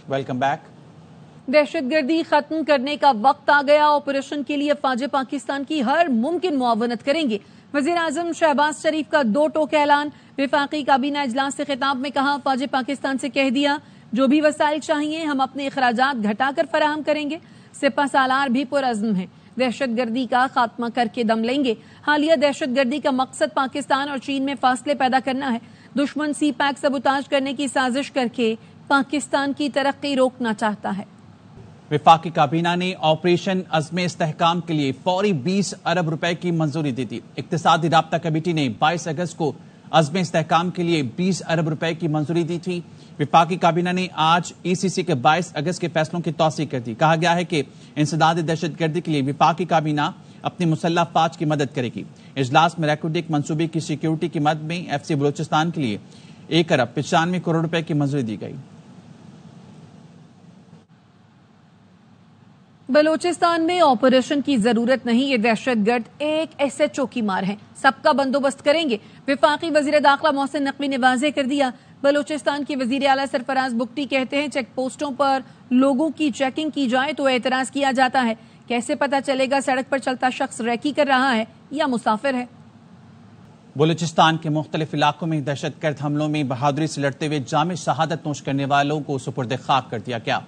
Welcome back. दहशत गर्दी खत्म करने का वक्त आ गया। ऑपरेशन के लिए अफवाज पाकिस्तान की हर मुमकिन मुआवनत करेंगे। वजीर आजम शहबाज शरीफ का दो टोक ऐलान। विफाकी काबीना इजलास से खिताब में कहा, अफवाज पाकिस्तान से कह दिया जो भी वसाइल चाहिए हम अपने अखराजात घटाकर फराहम करेंगे। सिपा सालार भी पुरअज़्म है, दहशत गर्दी का खात्मा करके दम लेंगे। हालिया दहशत गर्दी का मकसद पाकिस्तान और चीन में फासले पैदा करना है। दुश्मन सी पैक सबुताज करने की साजिश करके पाकिस्तान की तरक्की रोकना चाहता है। विफाकी काबीना ने ऑपरेशन अज़्म इस्तेहकाम के लिए फौरी 20 अरब रुपए की मंजूरी दी थी। इक्तिसादी राब्ता कमेटी ने 22 अगस्त को अज़्म इस्तेहकाम के लिए 20 अरब रुपए की मंजूरी दी थी। विफाकी काबीना ने आज ECC के 22 अगस्त के फैसलों की तौसीक कर दी। कहा गया है कि इंसदाद दहशत गर्दी के लिए विफाकी काबीना अपनी मुसल्लह फौज की मदद करेगी। इजलास में रैकुडिक मंसूबे की सिक्योरिटी की मद में FC बलूचिस्तान के लिए 1 अरब 95 करोड़ रुपए की मंजूरी दी गई। बलूचिस्तान में ऑपरेशन की जरूरत नहीं, ये दहशतगर्द एक SHO की मार है, सबका बंदोबस्त करेंगे। विफाकी वजीर दाखिला मोहसिन नकवी ने वाज़ेह कर दिया। बलूचिस्तान के वजीर आला सरफराज बुगटी कहते हैं चेक पोस्टों पर लोगों की चेकिंग की जाए तो एतराज किया जाता है। कैसे पता चलेगा सड़क पर चलता शख्स रैकी कर रहा है या मुसाफिर है। बलूचिस्तान के मुख्तलिफ इलाकों में दहशतगर्द हमलों में बहादुरी से लड़ते हुए जामे शहादत नोश करने वालों को सुपुर्द खाक कर दिया गया।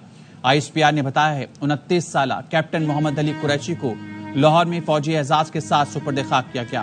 ISPR ने बताया है 29 साला कैप्टन मोहम्मद अली कुरैशी को लाहौर में फौजी एजाज के साथ सुपुर्द खाक किया गया।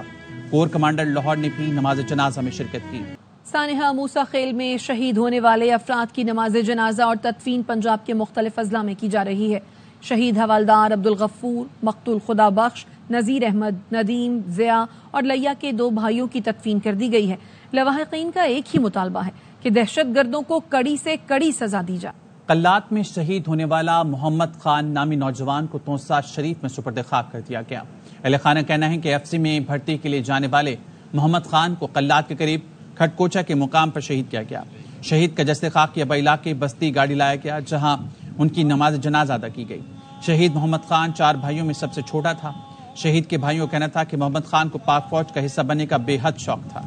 कोर कमांडर लाहौर ने भी नमाज जनाजा में शिरकत की। सानिहा मूसा खेल में शहीद होने वाले अफराद की नमाज जनाजा और तदफीन पंजाब के मुख्तलिफ अजला में की जा रही है। शहीद हवालदार अब्दुल गफूर, मकतूल खुदा बख्श, नजीर अहमद, नदीम, जिया और लैया के 2 भाइयों की तदफीन कर दी गई है। लवाहिकीन का एक ही मुतालबा है कि दहशत गर्दों को कड़ी से कड़ी सजा दी जाए। कल्लात में शहीद होने वाला मोहम्मद खान नामी नौजवान को तोसा शरीफ में सुपुर्द खाक कर दिया गया। अहले खाना कहना है कि FC में भर्ती के लिए जाने वाले मोहम्मद खान को कल्लात के करीब खटकोचा के मुकाम पर शहीद किया गया। शहीद का जस्ते खाक के इलाके बस्ती गाड़ी लाया गया, जहां उनकी नमाज जनाजा अदा की गई। शहीद मोहम्मद खान 4 भाइयों में सबसे छोटा था। शहीद के भाइयों का कहना था कि मोहम्मद खान को पाक फौज का हिस्सा बनने का बेहद शौक था।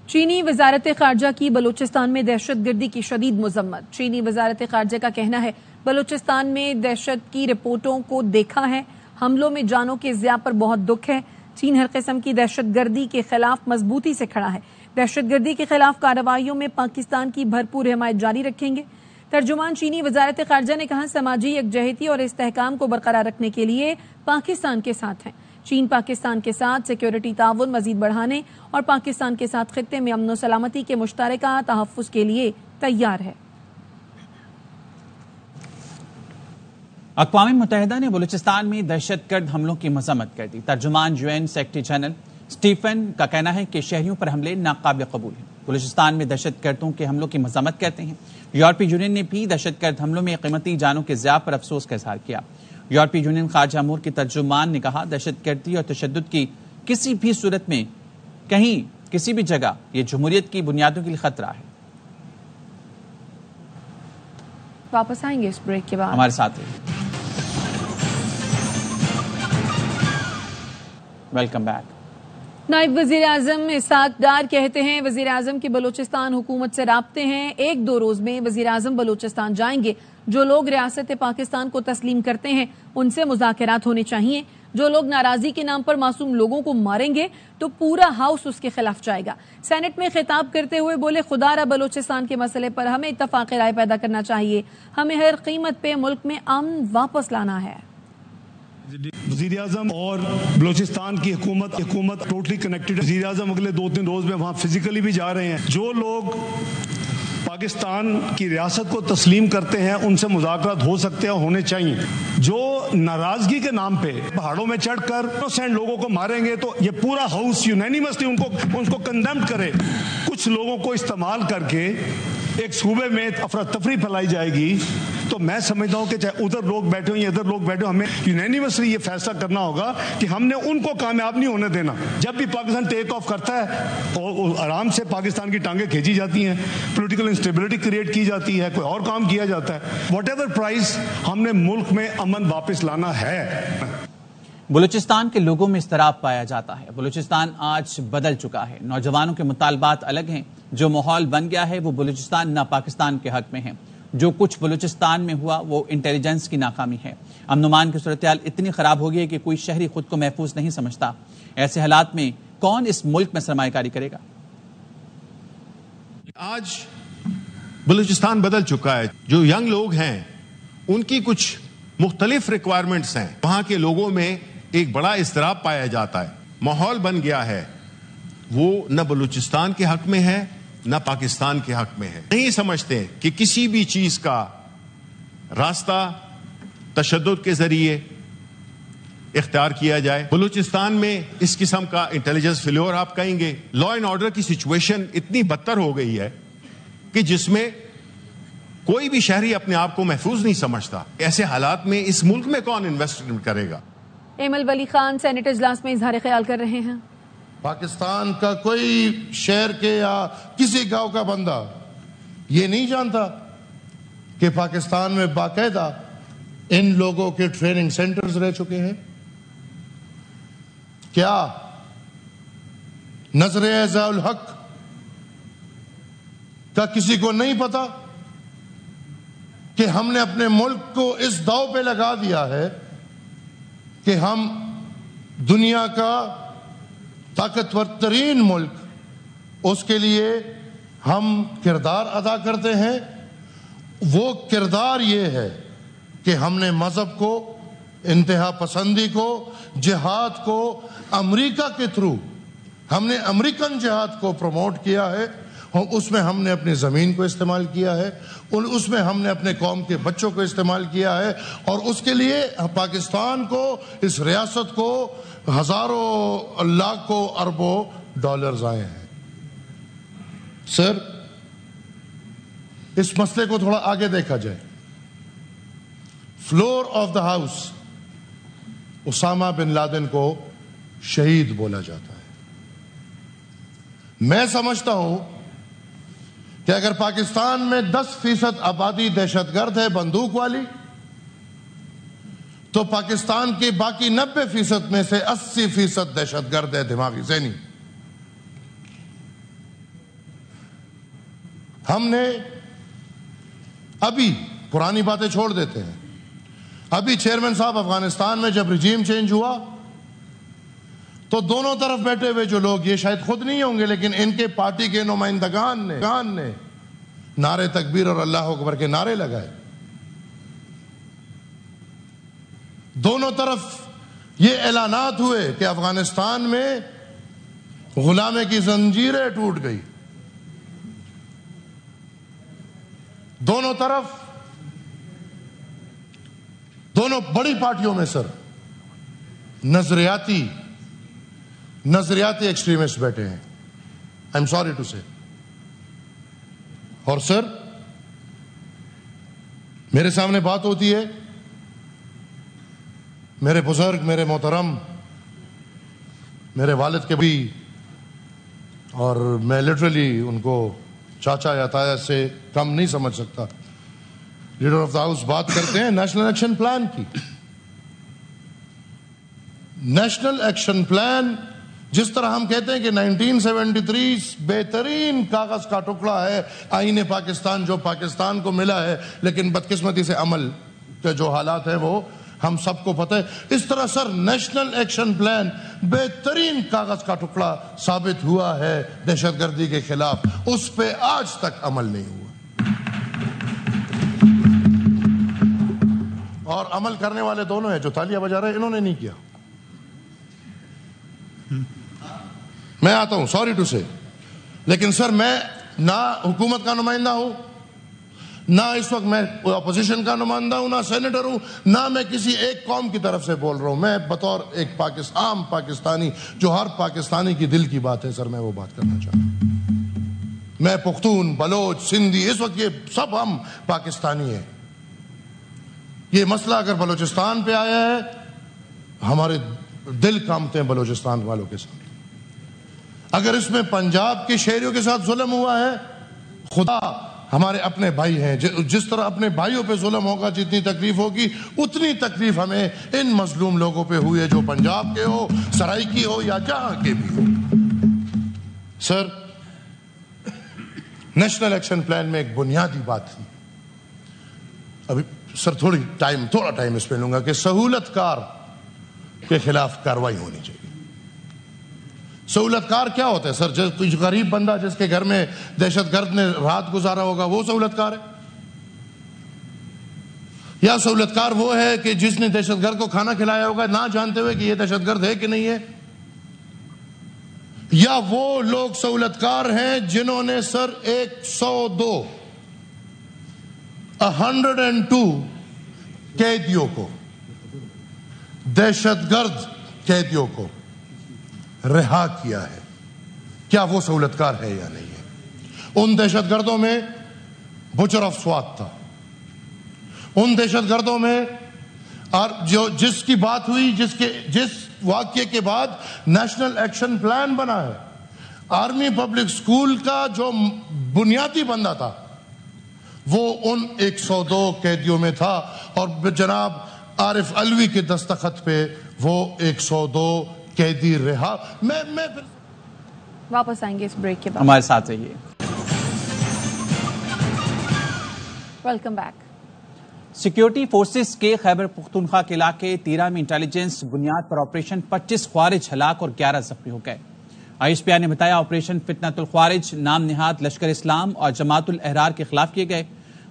चीनी वजारत खारजा की बलूचिस्तान में दहशत गर्दी की शदीद मजम्मत। चीनी वजारत खारजा का कहना है बलूचिस्तान में दहशत की रिपोर्टों को देखा है, हमलों में जानों के ज़िया पर बहुत दुख है। चीन हर किस्म की दहशत गर्दी के खिलाफ मजबूती से खड़ा है। दहशत गर्दी के खिलाफ कार्रवाइयों में पाकिस्तान की भरपूर हिमायत जारी रखेंगे। तर्जुमान चीनी वजारत खारजा ने कहा समाजी यकजहती और इस्तेहकाम को बरकरार रखने के लिए पाकिस्तान के साथ हैं। चीन पाकिस्तान के साथ सिक्योरिटी ताउन मजीद बढ़ाने और पाकिस्तान के साथ खित्ते में अमन सलामती के मुश्तरका तहफ़्फ़ुज़ के लिए तैयार है। अक़वाम मुत्तहिदा ने बलूचिस्तान में दहशतगर्द हमलों की मज़म्मत कर दी। तर्जुमान UN सेक्रेटरी जनरल स्टीफन का कहना है कि शहरियों पर हमले नाकाबिल कबूल हैं। बलूचिस्तान में दहशतगर्दों के हमलों की मज़म्मत करते हैं। यूरोपीय यूनियन ने भी दहशतगर्द हमलों में कीमती जानों के ज़िया पर अफसोस का इज़हार किया। यूरोपीय यूनियन खारजा अमूर के तर्जुमान ने कहा दहशतगर्दी और तशद्दुद की किसी भी सूरत में कहीं किसी भी जगह ये जमहूरियत की बुनियादों के लिए खतरा है। वापस आएंगे इस ब्रेक के बाद, हमारे साथ रहिए। Welcome back. नायब वजीर आजम इसहाक डार कहते हैं वजीर आजम की बलूचिस्तान हुकूमत से राब्ते हैं। 1-2 रोज में वजीर आजम बलूचिस्तान जाएंगे। जो लोग रियासत पाकिस्तान को तस्लीम करते हैं उनसे मुज़ाकरात होने चाहिए। जो लोग नाराजगी के नाम पर मासूम लोगों को मारेंगे तो पूरा हाउस उसके खिलाफ जाएगा। सेनेट में खिताब करते हुए बोले खुदारा बलूचिस्तान के मसले पर हमें इत्तफाक राय पैदा करना चाहिए। हमें हर कीमत पे मुल्क में अमन वापस लाना है। वज़ीर आज़म और बलूचिस्तान की हुकूमत टोटली कनेक्टेड है। वज़ीर आज़म अगले 2-3 रोज में वहाँ फिजिकली भी जा रहे हैं। जो लोग पाकिस्तान की रियासत को तस्लीम करते हैं उनसे मुज़ाकरात हो सकते हैं, होने चाहिए। जो नाराजगी के नाम पे पहाड़ों में चढ़कर इनोसेंट लोगों को मारेंगे तो ये पूरा हाउस यूनैनिमसली उनको कंडेम करे। कुछ लोगों को इस्तेमाल करके एक सूबे में अफरा तफरी फैलाई जाएगी। तो मैं समझता हूं कि चाहे उधर लोग बैठे हो या इधर लोग बैठे हो, हमें यूनैनिमसली ये फैसला करना होगा कि हमने उनको कामयाब नहीं होने देना। जब भी पाकिस्तान टेक ऑफ करता है और आराम से पाकिस्तान की टांगें खींची जाती हैं, पॉलिटिकल इंस्टेबिलिटी क्रिएट की जाती है, कोई और काम किया जाता है। व्हाटएवर प्राइस, हमने मुल्क में अमन वापस लाना है। بلوچستان کے لوگوں میں اضطراب پایا جاتا ہے. بلوچستان آج بدل چکا ہے. نوجوانوں کے مطالبات الگ ہیں. جو ماحول بن گیا ہے وہ بلوچستان نہ پاکستان کے حق میں ہے. جو کچھ بلوچستان میں ہوا وہ انٹیلیجنس کی ناکامی ہے. امن و امان کی صورتحال اتنی خراب ہو گئی ہے کہ کوئی شہری خود کو محفوظ نہیں سمجھتا. ایسے حالات میں کون اس ملک میں سرمایہ کاری کرے گا؟ آج بلوچستان بدل چکا ہے. جو ینگ لوگ ہیں ان کی کچھ مختلف ریکوائرمنٹس ہیں. وہاں کے لوگوں میں ایک بڑا اضطراب پایا جاتا ہے. ماحول بن گیا ہے وہ نہ بلوچستان کے حق میں ہے نہ پاکستان کے حق میں ہے. نہیں سمجھتے کہ کسی بھی چیز کا راستہ تشدد کے ذریعے اختیار کیا جائے. بلوچستان میں اس قسم کا انٹیلیجنس فیلور آپ کہیں گے. لا اینڈ آرڈر کی سچویشن اتنی بدتر ہو گئی ہے کہ جس میں کوئی بھی شہری اپنے آپ کو محفوظ نہیں سمجھتا. ایسے حالات میں اس ملک میں کون انویسٹمنٹ کرے گا؟ ایمل ولی خان سینیٹ اجلاس میں اظہار خیال کر رہے ہیں. پاکستان کا کوئی شہر کے یا کسی گاؤں کا بندہ یہ نہیں جانتا کہ پاکستان میں باقاعدہ ان لوگوں کے ٹریننگ سینٹرز رہ چکے ہیں. کیا نظر ضیاء الحق کا کسی کو نہیں پتا کہ ہم نے اپنے ملک کو اس داؤ پہ لگا دیا ہے کہ ہم دنیا کا طاقتور ترین ملک, اس کے لیے ہم کردار ادا کرتے ہیں. وہ کردار یہ ہے کہ ہم نے مذہب کو, انتہا پسندی کو, جہاد کو امریکہ کے تھرو ہم نے امریکن جہاد کو پروموٹ کیا ہے. اس میں ہم نے اپنی زمین کو استعمال کیا ہے, اس میں ہم نے اپنے قوم کے بچوں کو استعمال کیا ہے, اور اس کے لیے پاکستان کو, اس ریاست کو ہزاروں لاکھوں اربوں ڈالرز آئے ہیں. سر, اس مسئلے کو تھوڑا آگے دیکھا جائے. Floor of the house Osama bin Laden کو شہید بولا جاتا ہے. میں سمجھتا ہوں کہ اگر پاکستان میں 10% آبادی دہشت گرد ہے بندوق والی, تو پاکستان کی باقی 90% میں سے 80% دہشت گرد ہے دماغی ذہنی. ہم نے ابھی پرانی باتیں چھوڑ دیتے ہیں. ابھی چیئرمین صاحب افغانستان میں جب رجیم چینج ہوا تو دونوں طرف بیٹھے ہوئے جو لوگ, یہ شاید خود نہیں ہوں گے لیکن ان کے پارٹی کے نمائندگان نے نعرے تکبیر اور اللہ اکبر کے نعرے لگائے. دونوں طرف یہ اعلانات ہوئے کہ افغانستان میں غلامی کی زنجیریں ٹوٹ گئی. دونوں طرف, دونوں بڑی پارٹیوں میں سر نظریاتی ایکسٹریمسٹ بیٹھے ہیں. آئی ایم سوری ٹو سے. اور سر, میرے سامنے بات ہوتی ہے, میرے بزرگ, میرے محترم, میرے والد کے بھی, اور میں لٹرلی ان کو چاچا یا تایا سے کم نہیں سمجھ سکتا. لیڈر آف دا ہاؤس بات کرتے ہیں نیشنل ایکشن پلان کی. نیشنل ایکشن پلان جس طرح ہم کہتے ہیں کہ 1973 بہترین کاغذ کا ٹکڑا ہے آئین پاکستان جو پاکستان کو ملا ہے, لیکن بدقسمتی سے عمل کے جو حالات ہیں وہ ہم سب کو پتہ ہے. اس طرح سر نیشنل ایکشن پلان بہترین کاغذ کا ٹکڑا ثابت ہوا ہے دہشت گردی کے خلاف. اس پہ آج تک عمل نہیں ہوا, اور عمل کرنے والے دونوں ہیں جو تالیاں بجا رہے ہیں, انہوں نے نہیں کیا. میں آتا ہوں, سوری ٹو سے, لیکن سر میں نہ حکومت کا نمائندہ ہوں, نہ اس وقت میں اپوزیشن کا نمائندہ ہوں, نہ سینیٹر ہوں, نہ میں کسی ایک قوم کی طرف سے بول رہا ہوں. میں بطور ایک عام پاکستانی, جو ہر پاکستانی کی دل کی بات ہے سر, میں وہ بات کرنا چاہتا ہوں. میں پختون, بلوچ, سندھی, اس وقت یہ سب ہم پاکستانی ہیں. یہ مسئلہ اگر بلوچستان پہ آیا ہے, ہمارے دل کامتے ہیں بلوچستان والوں کے ساتھ. اگر اس میں پنجاب کے شہریوں کے ساتھ ظلم ہوا ہے, خدا ہمارے اپنے بھائی ہیں. جس طرح اپنے بھائیوں پہ ظلم ہوگا, جتنی تکلیف ہوگی اتنی تکلیف ہمیں ان مظلوم لوگوں پہ ہوئی ہے, جو پنجاب کے ہو, سرائیکی ہو یا جہاں کے بھی ہو. سر, نیشنل ایکشن پلان میں ایک بنیادی بات تھی, ابھی سر تھوڑا ٹائم اس پہ لوں گا, کہ سہولت کار کے خلاف کاروائی ہونی چاہیے. سہولت کار کیا ہوتا ہے سر؟ جو غریب بندہ جس کے گھر میں دہشت گرد نے رات گزارا ہوگا وہ سہولت کار ہے؟ یا سہولت کار وہ ہے کہ جس نے دہشت گرد کو کھانا کھلایا ہوگا نہ جانتے ہوئے کہ یہ دہشت گرد ہے کہ نہیں ہے؟ یا وہ لوگ سہولت کار ہیں جنہوں نے سر 102 قیدیوں کو, دہشت گرد قیدیوں کو رہا کیا ہے؟ کیا وہ سہولت کار ہے یا نہیں ہے؟ ان دہشت گردوں میں بچر آف سوات تھا, ان دہشت گردوں میں جو جس کی بات ہوئی, جس واقعے کے بعد نیشنل ایکشن پلان بنا ہے, آرمی پبلک سکول کا جو بنیادی بندہ تھا وہ ان 102 قیدیوں میں تھا, اور جناب عارف علوی کے دستخط پہ وہ 102 قیدی رہا. میں پھر واپس آئیں گے اس بریک کے بعد, ہمارے ساتھ رہیے. Welcome back. سیکیورٹی فورسز کے خیبر پختونخوا کے علاقے تیرا میں انٹیلیجنس بنیاد پر آپریشن 25 خوارج ہلاک اور 11 زخمی ہو گئے. ISPR نے بتایا آپریشن فتنۃ الخوارج نام نہاد لشکر اسلام اور جماعت الاحرار کے خلاف کیے گئے.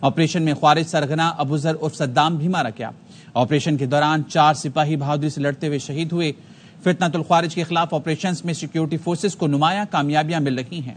آپریشن میں خوارج سرغنہ ابو ذر عرف صدام بھی مارا گیا. آپریشن کے دوران 4 سپاہی بہادری سے لڑتے ہوئے شہید ہوئے. فتنۃ الخوارج کے خلاف آپریشنز میں سیکیورٹی فورسز کو نمایاں کامیابیاں مل رہی ہیں.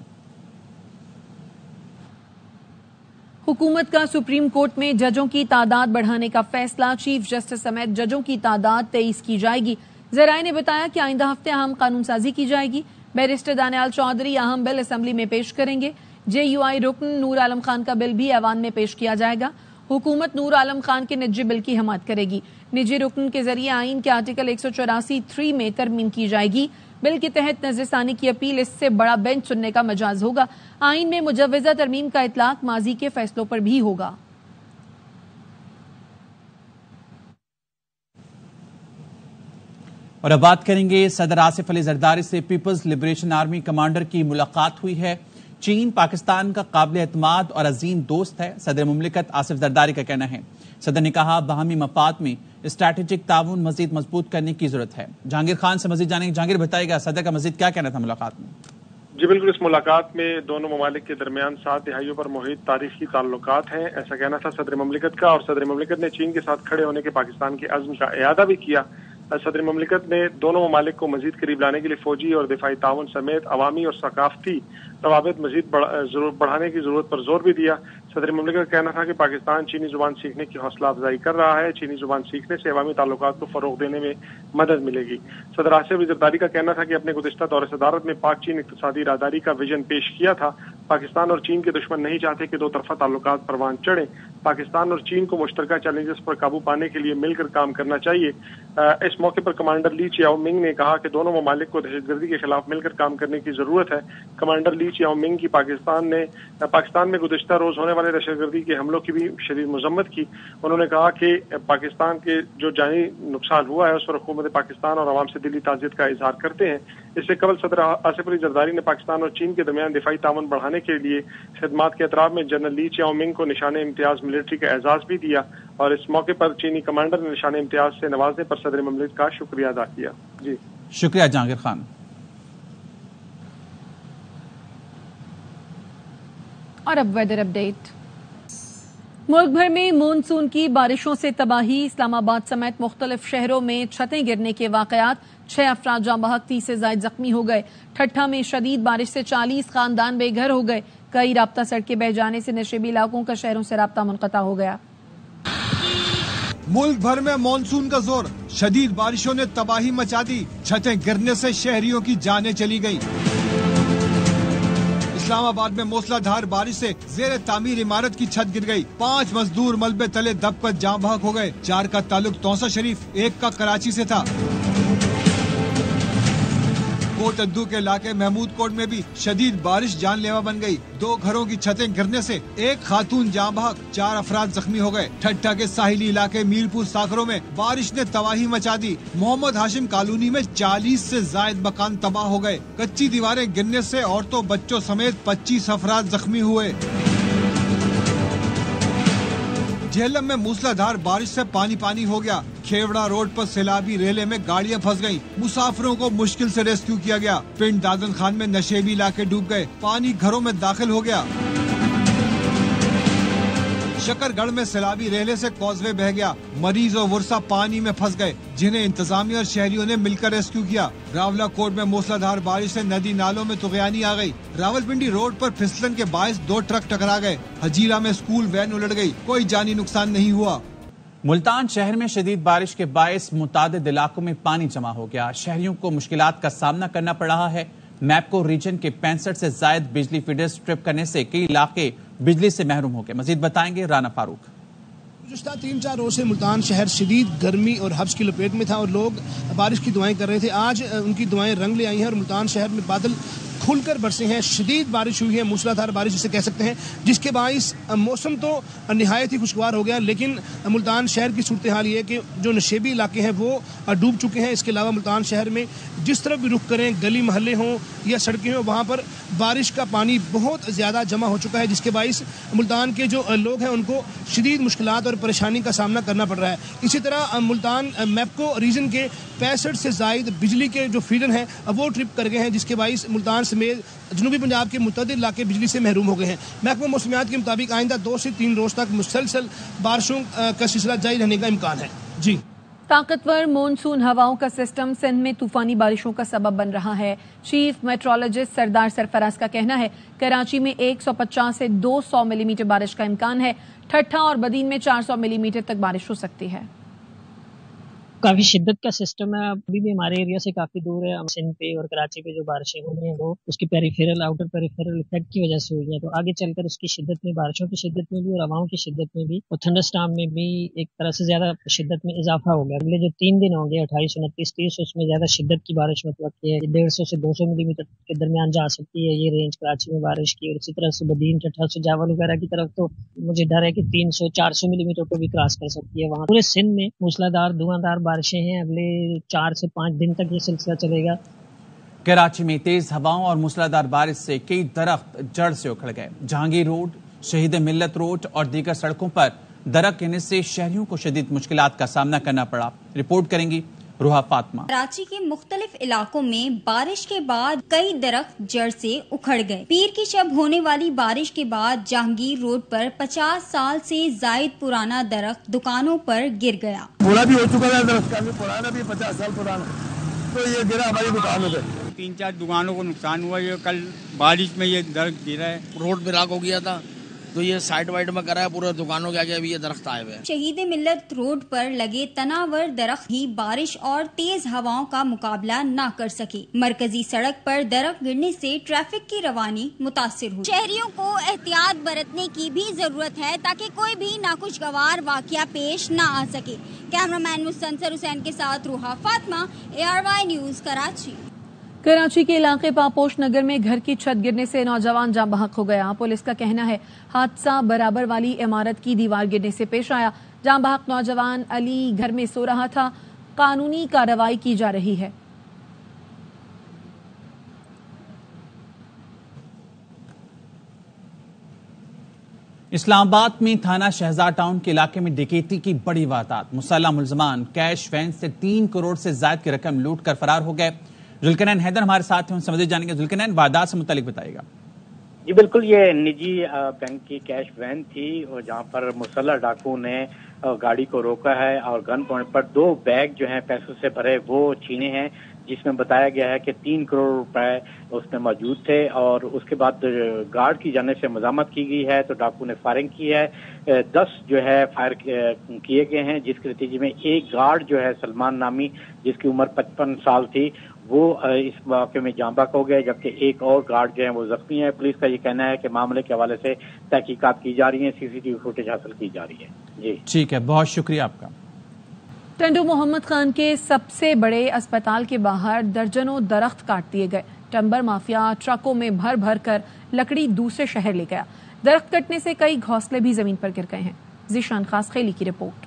حکومت کا سپریم کورٹ میں ججوں کی تعداد بڑھانے کا فیصلہ, چیف جسٹس سمیت ججوں کی تعداد 23 کی جائے گی. ذرائع نے بتایا کہ آئندہ ہفتے اہم قانون سازی کی جائے گی. بیرسٹر دانیال چودھری اہم بل اسمبلی میں پیش کریں گے. JUI رکن نور عالم خان کا بل بھی ایوان میں پیش کیا جائے گا. حکومت نور عالم خان کے نجی بل کی حمایت کرے گی. نجی رکن کے ذریعے آئین کے آرٹیکل 184(3) میں ترمیم کی جائے گی. بل کے تحت نظر ثانی کی اپیل اس سے بڑا بینچ چننے کا مجاز ہوگا. آئین میں مجوزہ ترمیم کا اطلاق ماضی کے فیصلوں پر بھی ہوگا. اور اب بات کریں گے صدر آصف علی زرداری سے. پیپلز لبریشن آرمی کمانڈر کی ملاقات ہوئی ہے. چین پاکستان کا قابل اعتماد اور عظیم دوست ہے, صدر مملکت آصف زرداری کا کہنا ہے. صدر نے کہا باہمی مفاد میں اسٹریٹجک تعاون مزید مضبوط کرنے کی ضرورت ہے. جہانگیر خان سے مزید جانیں گے. جہانگیر بتائے گا صدر کا مزید کیا کہنا تھا ملاقات میں؟ جی بالکل, اس ملاقات میں دونوں ممالک کے درمیان 7 دہائیوں پر محیط تاریخی تعلقات ہیں, ایسا کہنا تھا صدر مملکت کا. اور صدر مملکت نے چین کے ساتھ کھڑے ہونے کے پاکستان کے عزم کا اعادہ بھی کیا. صدر مملکت نے دونوں ممالک کو مزید قریب لانے کے لیے فوجی اور دفاعی تعاون سمیت عوامی اور ثقافتی روابط مزید بڑھانے کی ضرورت پر زور بھی دیا. صدر مملکت کا کہنا تھا کہ پاکستان چینی زبان سیکھنے کی حوصلہ افزائی کر رہا ہے. چینی زبان سیکھنے سے عوامی تعلقات کو فروغ دینے میں مدد ملے گی. صدر آصف علی زرداری کا کہنا تھا کہ اپنے گزشتہ دور صدارت میں پاک چین اقتصادی راداری کا ویژن پیش کیا تھا. پاکستان اور چین کے دشمن نہیں چاہتے کہ 2 طرفہ تعلقات پروان چڑھیں. پاکستان اور چین کو مشترکہ چیلنجز پر قابو پانے کے لیے مل کر کام کرنا چاہیے. اس موقع پر کمانڈر لی چیاؤ منگ نے کہا کہ دونوں ممالک کو دہشت گردی کے خلاف مل کر کام کرنے کی ضرورت ہے. کمانڈر لی چیاؤ منگ کی پاکستان میں گزشتہ روز ہونے والے دہشت گردی کے حملوں کی بھی شدید مذمت کی. انہوں نے کہا کہ پاکستان کے جو جانی نقصان ہوا ہے اس پر حکومت پاکستان اور عوام سے دلی تعزیت کا اظہار کرتے ہیں. اس سے قبل صدر آصف علی زرداری نے پاکستان اور چین کے درمیان دفاعی تعاون بڑھانے کے لیے خدمات کے اعتراف میں جنرل لی چیاؤ منگ کو نشان امتیاز ملٹری کا اعزاز بھی دیا. اور اس موقع پر چینی کمانڈر نے نشان امتیاز سے نوازنے پر صدر مملکت کا شکریہ ادا کیا. جی شکریہ جہانگیر خان. اور اب ویدر اپ ڈیٹ. ملک بھر میں مونسون کی بارشوں سے تباہی. اسلام آباد سمیت مختلف شہروں میں چھتیں گرنے کے واقعات. 6 افراد جاں بحق 30 سے زائد زخمی ہو گئے. ٹھٹھا میں شدید بارش سے 40 خاندان بے گھر ہو گئے. کئی رابطہ سڑکیں بہہ جانے سے نشیبی علاقوں کا شہروں سے رابطہ منقطع ہو گیا. ملک بھر میں مانسون کا زور. شدید بارشوں نے تباہی مچا دی. چھتیں گرنے سے شہریوں کی جانیں چلی گئیں. اسلام آباد میں موسلا دھار بارش سے زیر تعمیر عمارت کی چھت گر گئی. 5 مزدور ملبے تلے دب کر جاں بحق ہو گئے. 4 کا تعلق توسا شریف، 1 کا کراچی سے تھا. कोटद्दू के इलाके महमूद कोट में भी शदीद बारिश जानलेवा बन गई। 2 घरों की छतें गिरने से एक खातून जाँ बहक, 4 अफराद जख्मी हो गए। ठट्टा के साहिली इलाके मीरपुर साकरों में बारिश ने तबाही मचा दी। मोहम्मद हाशिम कॉलोनी में 40 से ज्यादा मकान तबाह हो गए। कच्ची दीवारें गिरने से औरतों बच्चों समेत 25 अफराद जख्मी हुए। झेलम में मूसलाधार बारिश से पानी पानी हो गया। खेवड़ा रोड पर सैलाबी रेले में गाड़ियां फंस गईं। मुसाफिरों को मुश्किल से रेस्क्यू किया गया। पिंड दादन खान में नशेबी इलाके डूब गए। पानी घरों में दाखिल हो गया। शकरगढ़ में सैलाबी रेले से कॉजवे बह गया। मरीज और वर्षा पानी में फंस गए, जिन्हें इंतजामिया और शहरियों ने मिलकर रेस्क्यू किया। रावलाकोट में मूसलाधार बारिश से नदी नालों में तुगयानी आ गई। रावलपिंडी रोड पर फिसलन के बायस 2 ट्रक टकरा गए। हजीरा में स्कूल वैन उलट गई, कोई जानी नुकसान नहीं हुआ। मुल्तान शहर में शदीद बारिश के बायस मुतादिद इलाकों में पानी जमा हो गया। शहरियों को मुश्किलात का सामना करना पड़ रहा है। मैपको रीजन के 65 से ज्यादा बिजली फीडर्स ट्रिप करने से कई इलाके बिजली से महरूम हो गए। मजीद बताएंगे राना फारूक। गुज़िश्ता 3-4 रोज से मुल्तान शहर शदीद गर्मी और हब्स की लपेट में था और लोग बारिश की दुआएं कर रहे थे। आज उनकी दुआएं रंग ले आई हैं और मुल्तान शहर में बादल खुलकर बरसे हैं। शदीद बारिश हुई है, मूसलाधार बारिश जिसे कह सकते हैं, जिसके बाइस मौसम तो निहायत ही खुशगवार हो गया। लेकिन मुल्तान शहर की सूरत हाल ये है कि जो नशेबी इलाके हैं वो डूब चुके हैं। इसके अलावा मुल्तान शहर में जिस तरफ भी रुख करें, गली महल्ले हों या सड़कें हों, वहाँ पर बारिश का पानी बहुत ज़्यादा जमा हो चुका है, जिसके बाइस मुल्तान के जो लोग हैं उनको शदीद मुश्किलात और परेशानी का सामना करना पड़ रहा है। इसी तरह मुल्तान मैपको रीजन के 65 से ज़ायद बिजली के जो फीडर हैं वो ट्रिप कर गए हैं, जिसके बाइस मुल्तान समेत जनूबी पंजाब के मुतअद्दिद इलाके बिजली से महरूम हो गए हैं। महकमा मौसमियात के मुताबिक आइंदा 2 से 3 रोज तक मुसलसल बारिशों का सिलसिला जारी रहने का इम्कान है। जी, ताकतवर मानसून हवाओं का सिस्टम सिंध में तूफानी बारिशों का सबब बन रहा है। चीफ मेट्रोलॉजिस्ट सरदार सरफराज का कहना है कराची में 150 से 200 मिलीमीटर बारिश का इम्कान है। ठट्ठा और बदीन में 400 मिलीमीटर तक बारिश हो सकती है। काफी शिद्दत का सिस्टम है, अभी भी हमारे एरिया से काफी दूर है। हम सिंध पे और कराची पे जो बारिशें हुई हैं वो उसकी पेरिफेरल आउटर पेरिफेरल इफेक्ट की वजह से हुई है। तो आगे चलकर उसकी शिद्दत में, बारिशों की शिद्दत में भी और हवाओं की शिद्दत में भी और थंडरस्टॉर्म में भी एक तरह से ज्यादा शिद्दत में इजाफा हो गया। अगले जो 3 दिन होंगे 28, 29, 30, उसमें ज्यादा शिद्दत की बारिश मतलब है 150 से 200 मिलीमीटर के दरमियान जा सकती है ये रेंज कराची में बारिश की। और इसी तरह से बदीन, ठट्ठा से जावल वगैरह की तरफ तो मुझे डर है कि 300-400 मिलीमीटर को भी क्रॉस कर सकती है। वहाँ पूरे सिंध में मूसलाधार धुआंधार बारिशें हैं। अगले 4 से 5 दिन तक ये सिलसिला चलेगा। कराची में तेज हवाओं और मूसलाधार बारिश से कई दरख्त जड़ से उखड़ गए। जहांगीर रोड, शहीद मिल्लत रोड और दीगर सड़कों पर दरख्त गिरने से शहरियों को शदीद मुश्किलात का सामना करना पड़ा। रिपोर्ट करेंगी रूहा फातिमा। कराची के मुख्तलिफ इलाकों में बारिश के बाद कई दरख्त जड़ से उखड़ गए। पीर की शब होने वाली बारिश के बाद जहांगीर रोड पर 50 साल से जायद पुराना दरख्त दुकानों पर गिर गया। पूरा भी हो चुका है, दरख्त का भी पुराना भी 50 साल पुराना, तो ये गिरा हमारी दुकानों पे। 3-4 दुकानों को नुकसान हुआ। ये कल बारिश में ये दरख्त गिरा है। रोड ब्लॉक हो गया था तो ये साइड वाइड में करा है, पूरे दुकानों के आगे अभी ये दरख्त आए हुए हैं। शहीद मिल्लत रोड पर लगे तनावर दरख्त ही बारिश और तेज हवाओं का मुकाबला न कर सके। मरकजी सड़क पर दरख्त गिरने से ट्रैफिक की रवानी मुतासिर हुई। शहरियों को एहतियात बरतने की भी जरूरत है ताकि कोई भी नाखुशगवार वाकया पेश न आ सके। कैमरामैन मुस्तनसर हुसैन के साथ रूहा फातिमा, ARY न्यूज कराची। कराची के इलाके पापोश नगर में घर की छत गिरने से नौजवान जाँ बहक हो गया। पुलिस का कहना है हादसा बराबर वाली इमारत की दीवार गिरने से पेश आया। जाँ बहक नौजवान अली घर में सो रहा था। कानूनी कार्रवाई की जा रही है। इस्लामाबाद में थाना शहजाद टाउन के इलाके में डकैती की बड़ी वारदात। मुसल्लह मुलजमान कैश वैन से 3 करोड़ से ज्यादा की रकम लूट कर फरार हो गए। जुल्कनैन हैदर हमारे साथ हैं, उनसे मज़ीद जानेंगे। जुल्कनैन, वारदात से मुतालिक बताइएगा। जी बिल्कुल, ये निजी बैंक की कैश वैन थी और जहां पर मुसल्लह डाकू ने गाड़ी को रोका है और गन पॉइंट पर 2 बैग जो हैं पैसों से भरे वो छीने हैं, जिसमें बताया गया है कि 3 करोड़ रुपए उसमें मौजूद थे। और उसके बाद गार्ड की जानिब से मज़ामत की गई है तो डाकू ने फायरिंग की है। 10 जो है फायर किए गए हैं, जिसके नतीजे में एक गार्ड जो है सलमान नामी, जिसकी उम्र 55 साल थी, वो इस वाक़े में जाँ बहक हो गए, जबकि एक और गार्ड जो है वो जख्मी है। पुलिस का ये कहना है कि मामले के हवाले से तहकीकात की जा रही है, CCTV फुटेज हासिल की जा रही है। जी ठीक है, बहुत शुक्रिया आपका। ٹنڈو محمد خان کے سب سے بڑے اسپتال کے باہر درجنوں درخت کاٹ دیے گئے. ٹمبر مافیا ٹرکوں میں بھر بھر کر لکڑی دوسرے شہر لے گیا. درخت کٹنے سے کئی گھونسلے بھی زمین پر گر گئے ہیں. ذیشان خاص خیلی کی رپورٹ.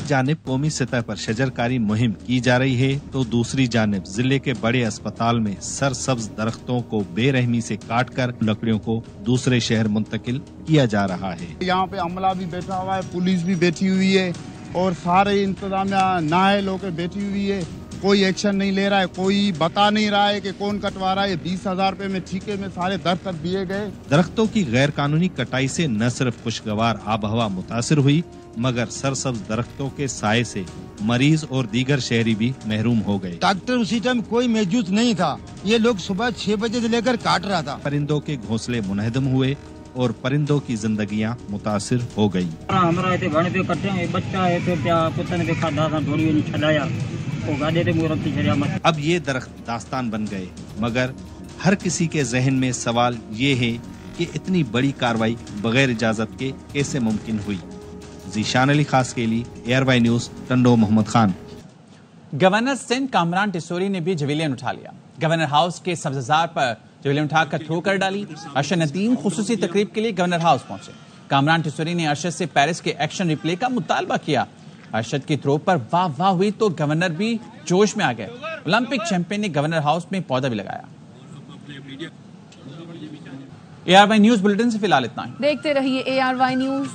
جانب قومی سطح پر شجرکاری مہم کی جا رہی ہے تو دوسری جانب ضلع کے بڑے اسپتال میں سرسبز درختوں کو بے رحمی سے کاٹ کر لکڑیوں کو دوسرے شہر منتقل کیا جا رہا ہے. یہاں پہ عملہ بھی بیٹھا ہوا ہے, پولیس بھی بیٹھی ہوئی ہے اور سارے انتظامیہ نائل ہو کے بیٹھی ہوئی ہے. کوئی ایکشن نہیں لے رہا ہے, کوئی بتا نہیں رہا ہے کہ کون کٹوا رہا ہے. 20,000 روپے میں ٹھیکے میں سارے درخت دیے گئے. درختوں کی غیر قانونی کٹائی سے نہ صرف خوشگوار آب و ہوا متاثر ہوئی مگر سرسبز درختوں کے سائے سے مریض اور دیگر شہری بھی محروم ہو گئے. ڈاکٹر اسی ٹائم کوئی موجود نہیں تھا. یہ لوگ صبح 6 بجے سے لے کر کاٹ رہا تھا. پرندوں کے گھونسلے منہدم ہوئے اور پرندوں کی زندگیاں متاثر ہو گئی. اب یہ درخت داستان بن گئے مگر ہر کسی کے ذہن میں سوال یہ ہے کہ اتنی بڑی کارروائی بغیر اجازت کے کیسے ممکن ہوئی. ذیشان علی خاص کے لیے year Y news, Tando Muhammad Khan. Governor Sindh Kamran Tessori نے بھی جویلین اٹھا لیا. گورنر ہاؤس کے سبززار پر جویلین اٹھا کر تھرو کر ڈالی. ارشد ندیم خصوصی تقریب کے لیے گورنر ہاؤس پہنچے. کامران ٹیسوری نے ارشد سے پیرس کے ایکشن ریپلے کا مطالبہ کیا. ارشد کی تھرو پر واہ واہ ہوئی تو گورنر بھی جوش میں آ گئے. اولمپک چیمپئن نے گورنر ہاؤس میں پودا بھی لگایا. ARY نیوز بلیٹن سے فی الحال اتنا ہی. دیکھتے رہیے ARY نیوز.